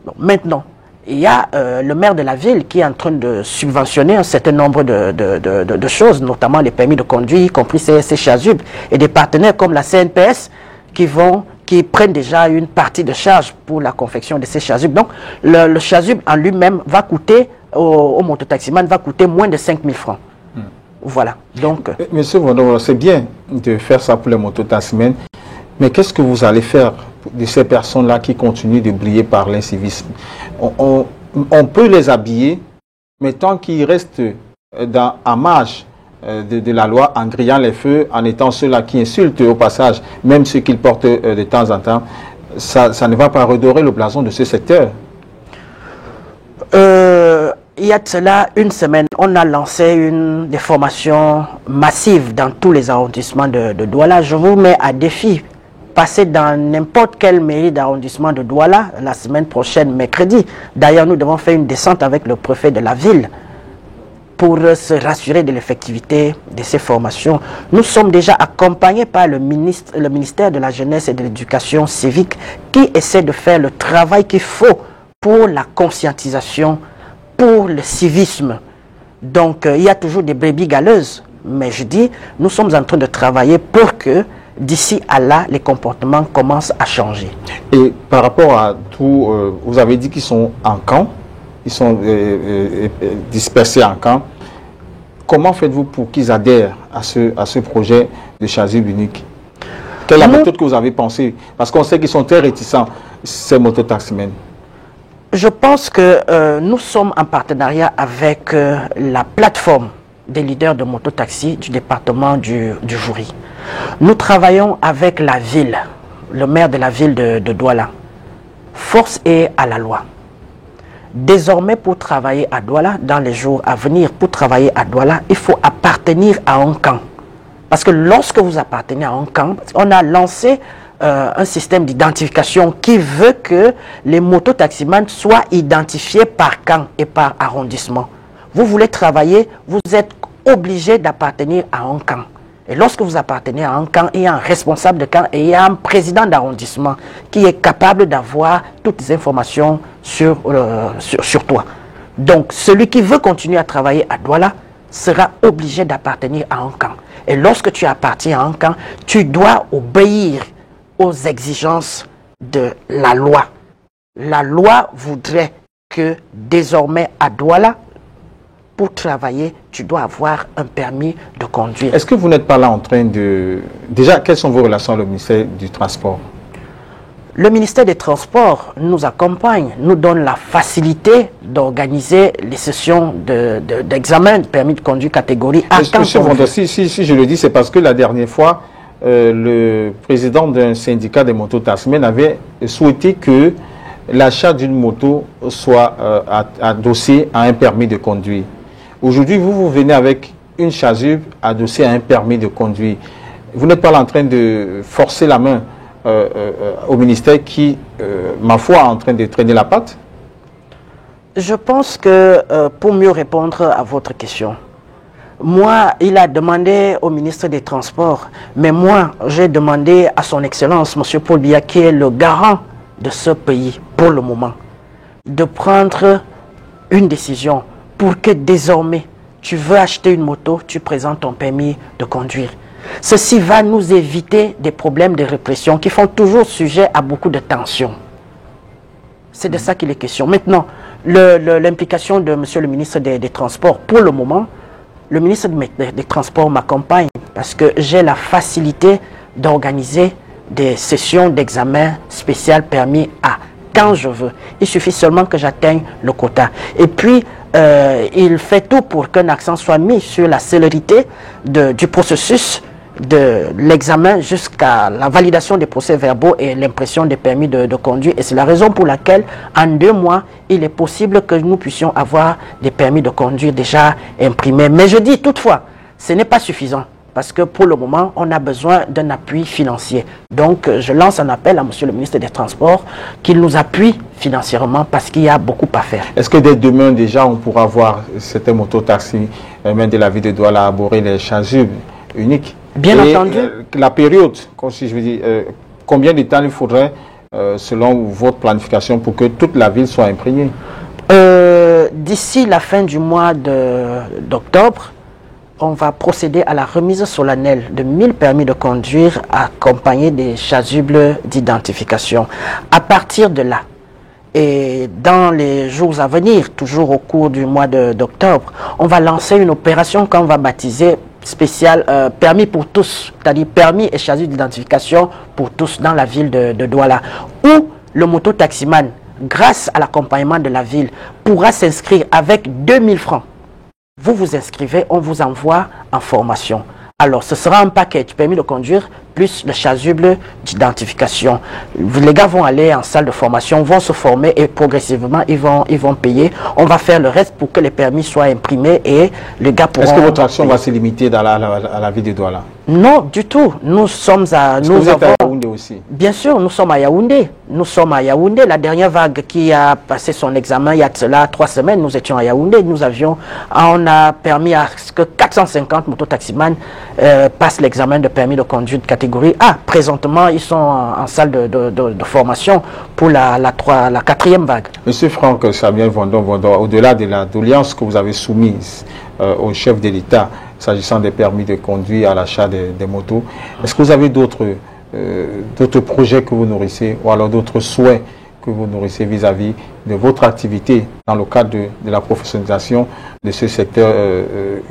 Donc, maintenant, il y a le maire de la ville qui est en train de subventionner un certain nombre de choses, notamment les permis de conduire, y compris ces chasubes, et des partenaires comme la CNPS qui prennent déjà une partie de charge pour la confection de ces chasubes. Donc, le chasube en lui-même va coûter, au mototaximan, va coûter moins de 5 000 francs. Voilà. Donc, Monsieur Vendon, c'est bien de faire ça pour les mototaximens, Mais qu'est-ce que vous allez faire de ces personnes-là qui continuent de briller par l'incivisme? On peut les habiller, mais tant qu'ils restent en marge de la loi, en grillant les feux, en étant ceux-là qui insultent au passage, même ceux qu'ils portent de temps en temps, ça ne va pas redorer le blason de ce secteur. Il y a de cela une semaine, on a lancé des formations massives dans tous les arrondissements de Douala. Je vous mets à défi. Passez dans n'importe quelle mairie d'arrondissement de Douala la semaine prochaine, mercredi. D'ailleurs, nous devons faire une descente avec le préfet de la ville pour se rassurer de l'effectivité de ces formations. Nous sommes déjà accompagnés par le ministère de la Jeunesse et de l'Éducation civique qui essaie de faire le travail qu'il faut pour la conscientisation, pour le civisme. Donc, il y a toujours des brebis galeuses. Mais je dis, nous sommes en train de travailler pour que, d'ici à là, les comportements commencent à changer. Et par rapport à tout, vous avez dit qu'ils sont en camp, ils sont dispersés en camp. Comment faites-vous pour qu'ils adhèrent à ce projet de chasuble unique? Quelle est la méthode que vous avez pensée? Parce qu'on sait qu'ils sont très réticents, ces mototaximens. Je pense que nous sommes en partenariat avec la plateforme des leaders de mototaxi du département du Jouri. Nous travaillons avec la ville, le maire de la ville de Douala. Force est à la loi. Désormais, pour travailler à Douala, dans les jours à venir, pour travailler à Douala, il faut appartenir à un camp. Parce que lorsque vous appartenez à un camp, on a lancé un système d'identification qui veut que les mototaximans soient identifiés par camp et par arrondissement. Vous voulez travailler, vous êtes obligé d'appartenir à un camp. Et lorsque vous appartenez à un camp, il y a un responsable de camp et il y a un président d'arrondissement qui est capable d'avoir toutes les informations sur toi. Donc, celui qui veut continuer à travailler à Douala sera obligé d'appartenir à un camp. Et lorsque tu appartiens à un camp, tu dois obéir aux exigences de la loi. La loi voudrait que désormais à Douala, pour travailler, tu dois avoir un permis de conduire. Est-ce que vous n'êtes pas là en train de... Déjà, quelles sont vos relations avec le ministère du Transport? Le ministère des Transports nous accompagne, nous donne la facilité d'organiser les sessions d'examen de permis de conduire catégorie A. Monsieur Vonda, si je le dis, c'est parce que la dernière fois, le président d'un syndicat des mototaximens avait souhaité que l'achat d'une moto soit adossé à un permis de conduire. Aujourd'hui, vous venez avec une chasuble adossée à un permis de conduire. Vous n'êtes pas là en train de forcer la main au ministère qui, ma foi, est en train de traîner la patte? Je pense que pour mieux répondre à votre question, moi, il a demandé au ministre des Transports, mais moi, j'ai demandé à son Excellence, M. Paul Biya, qui est le garant de ce pays pour le moment, de prendre une décision pour que désormais, tu veux acheter une moto, tu présentes ton permis de conduire. Ceci va nous éviter des problèmes de répression qui font toujours sujet à beaucoup de tensions. C'est de ça qu'il est question. Maintenant, l'implication de M. le ministre des Transports, pour le moment, le ministre des Transports m'accompagne parce que j'ai la facilité d'organiser des sessions d'examen spécial permis A quand je veux. Il suffit seulement que j'atteigne le quota. Et puis, il fait tout pour qu'un accent soit mis sur la célérité du processus de l'examen jusqu'à la validation des procès-verbaux et l'impression des permis de conduire. Et c'est la raison pour laquelle, en 2 mois, il est possible que nous puissions avoir des permis de conduire déjà imprimés. Mais je dis toutefois, ce n'est pas suffisant. Parce que pour le moment, on a besoin d'un appui financier. Donc, je lance un appel à M. le ministre des Transports qu'il nous appuie financièrement parce qu'il y a beaucoup à faire. Est-ce que dès demain, déjà, on pourra voir certains mototaxis, même de la ville de Douala, aborder les chasubles uniques? Bien entendu. La période, si je veux dire, combien de temps il faudrait, selon votre planification, pour que toute la ville soit imprégnée? D'ici la fin du mois d'octobre, on va procéder à la remise solennelle de 1000 permis de conduire accompagnés des chasubles d'identification. À partir de là, et dans les jours à venir, toujours au cours du mois d'octobre, on va lancer une opération qu'on va baptiser spécial permis pour tous, c'est-à-dire permis et chasuble d'identification pour tous dans la ville de Douala, où le mototaximan, grâce à l'accompagnement de la ville, pourra s'inscrire avec 2000 francs. Vous vous inscrivez, on vous envoie en formation. Alors, ce sera un package permis de conduire plus le chasuble d'identification. Les gars vont aller en salle de formation, vont se former et progressivement, ils vont payer. On va faire le reste pour que les permis soient imprimés et les gars pourront... Est-ce que votre action va se limiter à la ville de Douala? Non, du tout. Nous sommes à... Est-ce que vous êtes à Yaoundé aussi? Bien sûr, nous sommes à Yaoundé. Nous sommes à Yaoundé. La dernière vague qui a passé son examen il y a de cela 3 semaines, nous étions à Yaoundé. On a permis à ce que 450 mototaximans passent l'examen de permis de conduite catégorie A. Présentement, ils sont en salle de formation pour la 4e vague. Monsieur Franck Samuel Vondon, au-delà de la doléance que vous avez soumise au chef de l'État, s'agissant des permis de conduire à l'achat des motos, est-ce que vous avez d'autres projets que vous nourrissez ou alors d'autres souhaits que vous nourrissez vis-à-vis de votre activité dans le cadre de la professionnalisation de ce secteur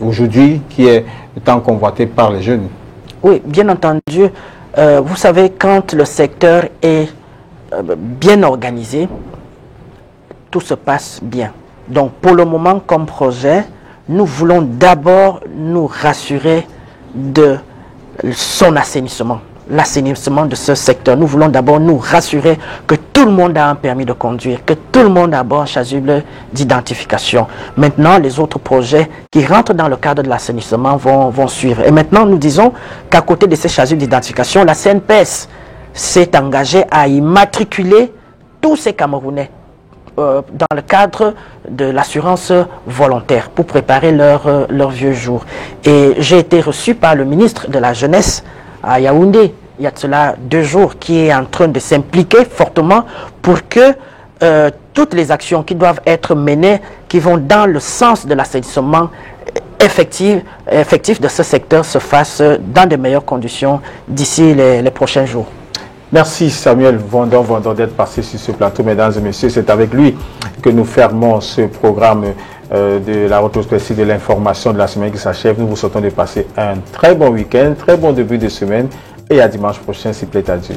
aujourd'hui qui est tant convoité par les jeunes? Oui, bien entendu. Vous savez, quand le secteur est bien organisé, tout se passe bien. Donc, pour le moment, comme projet, nous voulons d'abord nous rassurer de son assainissement, l'assainissement de ce secteur. Nous voulons d'abord nous rassurer que tout le monde a un permis de conduire, que tout le monde a un chasuble d'identification. Maintenant, les autres projets qui rentrent dans le cadre de l'assainissement vont suivre. Et maintenant, nous disons qu'à côté de ces chasubles d'identification, la CNPS s'est engagée à immatriculer tous ces Camerounais dans le cadre de l'assurance volontaire pour préparer leur vieux jour. Et j'ai été reçu par le ministre de la Jeunesse à Yaoundé, il y a de cela 2 jours, qui est en train de s'impliquer fortement pour que toutes les actions qui doivent être menées, qui vont dans le sens de l'assainissement effectif de ce secteur, se fassent dans de meilleures conditions d'ici les prochains jours. Merci Samuel Vondon d'être passé sur ce plateau, mesdames et messieurs. C'est avec lui que nous fermons ce programme de la rétrospective de l'information de la semaine qui s'achève. Nous vous souhaitons de passer un très bon week-end, très bon début de semaine et à dimanche prochain, s'il plaît à Dieu.